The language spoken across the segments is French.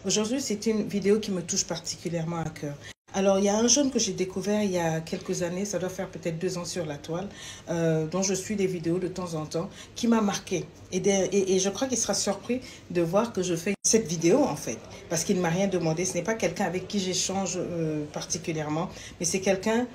Aujourd'hui, c'est une vidéo qui me touche particulièrement à cœur. Alors, il y a un jeune que j'ai découvert il y a quelques années, ça doit faire peut-être 2 ans sur la toile, dont je suis des vidéos de temps en temps, qui m'a marqué. Et je crois qu'il sera surpris de voir que je fais cette vidéo, en fait, parce qu'il ne m'a rien demandé. Ce n'est pas quelqu'un avec qui j'échange particulièrement, mais c'est quelqu'un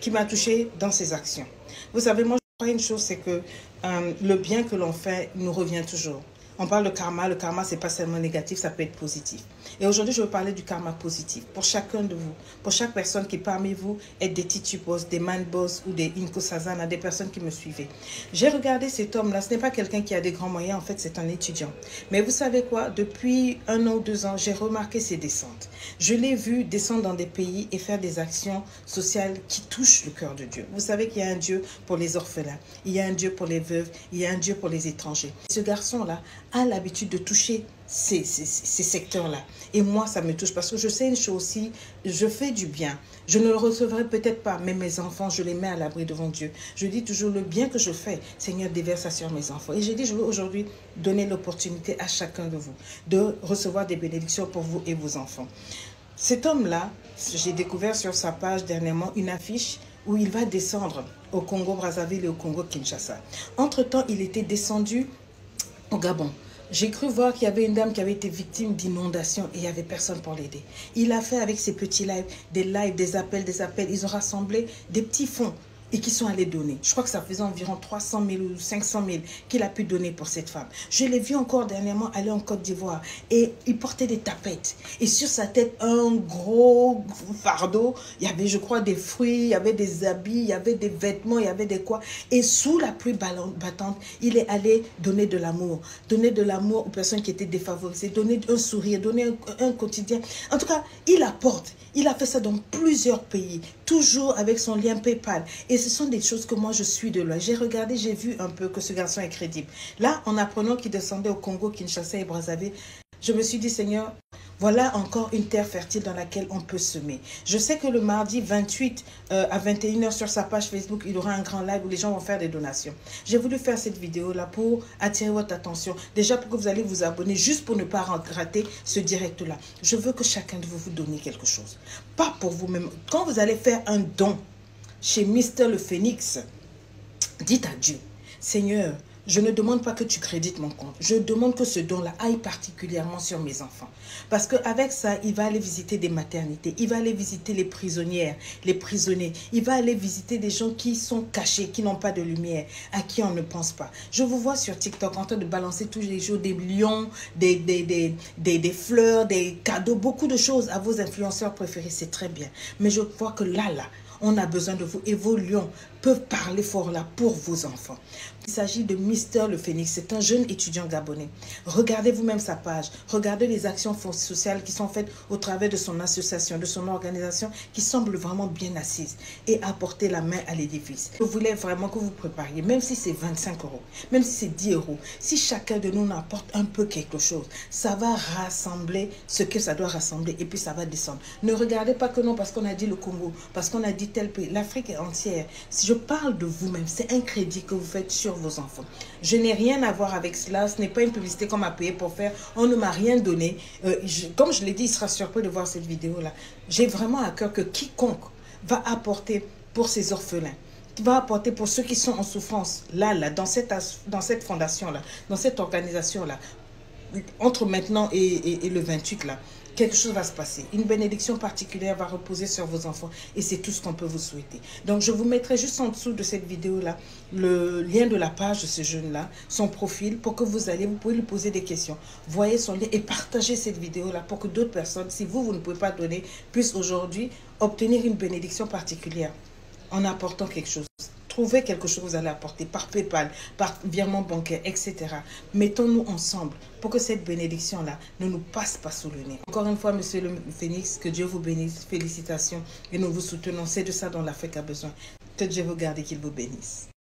qui m'a touché dans ses actions. Vous savez, moi, je crois une chose, c'est que le bien que l'on fait nous revient toujours. On parle de karma. Le karma, ce n'est pas seulement négatif, ça peut être positif. Et aujourd'hui, je veux parler du karma positif pour chacun de vous, pour chaque personne qui parmi vous est des titubos, des manbos ou des inkosazana, des personnes qui me suivaient. J'ai regardé cet homme-là, ce n'est pas quelqu'un qui a des grands moyens, en fait, c'est un étudiant. Mais vous savez quoi? Depuis 1 an ou 2 ans, j'ai remarqué ses descentes. Je l'ai vu descendre dans des pays et faire des actions sociales qui touchent le cœur de Dieu. Vous savez qu'il y a un Dieu pour les orphelins, il y a un Dieu pour les veuves, il y a un Dieu pour les étrangers. Ce garçon-là a l'habitude de toucher ces secteurs-là. Et moi, ça me touche parce que je sais une chose aussi, je fais du bien. Je ne le recevrai peut-être pas, mais mes enfants, je les mets à l'abri devant Dieu. Je dis toujours le bien que je fais, Seigneur, déverse ça sur mes enfants. Et j'ai dit, je veux aujourd'hui donner l'opportunité à chacun de vous de recevoir des bénédictions pour vous et vos enfants. Cet homme-là, j'ai découvert sur sa page dernièrement une affiche où il va descendre au Congo-Brazzaville et au Congo-Kinshasa. Entre-temps, il était descendu au Gabon. J'ai cru voir qu'il y avait une dame qui avait été victime d'inondation et il n'y avait personne pour l'aider. Il a fait avec ses petits lives, des appels. Ils ont rassemblé des petits fonds et qui sont allés donner. Je crois que ça faisait environ 300 000 ou 500 000 qu'il a pu donner pour cette femme. Je l'ai vu encore dernièrement aller en Côte d'Ivoire et il portait des tapettes. Et sur sa tête, un gros fardeau. Il y avait, je crois, des fruits, il y avait des habits, il y avait des vêtements, il y avait des quoi. Et sous la pluie battante, il est allé donner de l'amour. Donner de l'amour aux personnes qui étaient défavorisées. Donner un sourire, donner un quotidien. En tout cas, il apporte. Il a fait ça dans plusieurs pays. Toujours avec son lien PayPal. Et ce sont des choses que moi, je suis de loin. J'ai regardé, j'ai vu un peu que ce garçon est crédible. Là, en apprenant qu'il descendait au Congo, Kinshasa et Brazzaville, je me suis dit, Seigneur, voilà encore une terre fertile dans laquelle on peut semer. Je sais que le mardi 28 à 21 h sur sa page Facebook, il y aura un grand live où les gens vont faire des donations. J'ai voulu faire cette vidéo-là pour attirer votre attention. Déjà pour que vous allez vous abonner, juste pour ne pas rater ce direct-là. Je veux que chacun de vous vous donne quelque chose. Pas pour vous-même. Quand vous allez faire un don chez Mister le Phénix, dites à Dieu, Seigneur, je ne demande pas que tu crédites mon compte. Je demande que ce don-là aille particulièrement sur mes enfants. Parce qu'avec ça, il va aller visiter des maternités. Il va aller visiter les prisonnières, les prisonniers. Il va aller visiter des gens qui sont cachés, qui n'ont pas de lumière, à qui on ne pense pas. Je vous vois sur TikTok en train de balancer tous les jours des lions, des fleurs, des cadeaux, beaucoup de choses à vos influenceurs préférés. C'est très bien. Mais je vois que là, on a besoin de vous et vos lions peuvent parler fort là pour vos enfants. Il s'agit de Mister le Phénix. C'est un jeune étudiant gabonais. Regardez vous-même sa page. Regardez les actions sociales qui sont faites au travers de son association, de son organisation, qui semble vraiment bien assise et apporter la main à l'édifice. Je voulais vraiment que vous prépariez, même si c'est 25 €, même si c'est 10 €, si chacun de nous apporte un peu quelque chose, ça va rassembler ce que ça doit rassembler et puis ça va descendre. Ne regardez pas que non parce qu'on a dit le Congo, parce qu'on a dit tel pays. L'Afrique est entière. Si je parle de vous-même, c'est un crédit que vous faites sur vos enfants. Je n'ai rien à voir avec cela. Ce n'est pas une publicité qu'on m'a payé pour faire. On ne m'a rien donné. Comme je l'ai dit, il sera surpris de voir cette vidéo-là. J'ai vraiment à cœur que quiconque va apporter pour ces orphelins, qui va apporter pour ceux qui sont en souffrance, dans cette fondation-là, dans cette organisation-là, entre maintenant et le 28, là, quelque chose va se passer. Une bénédiction particulière va reposer sur vos enfants et c'est tout ce qu'on peut vous souhaiter. Donc, je vous mettrai juste en dessous de cette vidéo-là le lien de la page de ce jeune-là, son profil, pour que vous pouvez lui poser des questions. Voyez son lien et partagez cette vidéo-là pour que d'autres personnes, si vous ne pouvez pas donner, puissent aujourd'hui obtenir une bénédiction particulière en apportant quelque chose. Trouvez quelque chose que vous allez apporter par PayPal, par virement bancaire, etc. Mettons-nous ensemble pour que cette bénédiction-là ne nous passe pas sous le nez. Encore une fois, Monsieur le Phénix, que Dieu vous bénisse. Félicitations et nous vous soutenons. C'est de ça dont l'Afrique a besoin. Que Dieu vous garde et qu'il vous bénisse.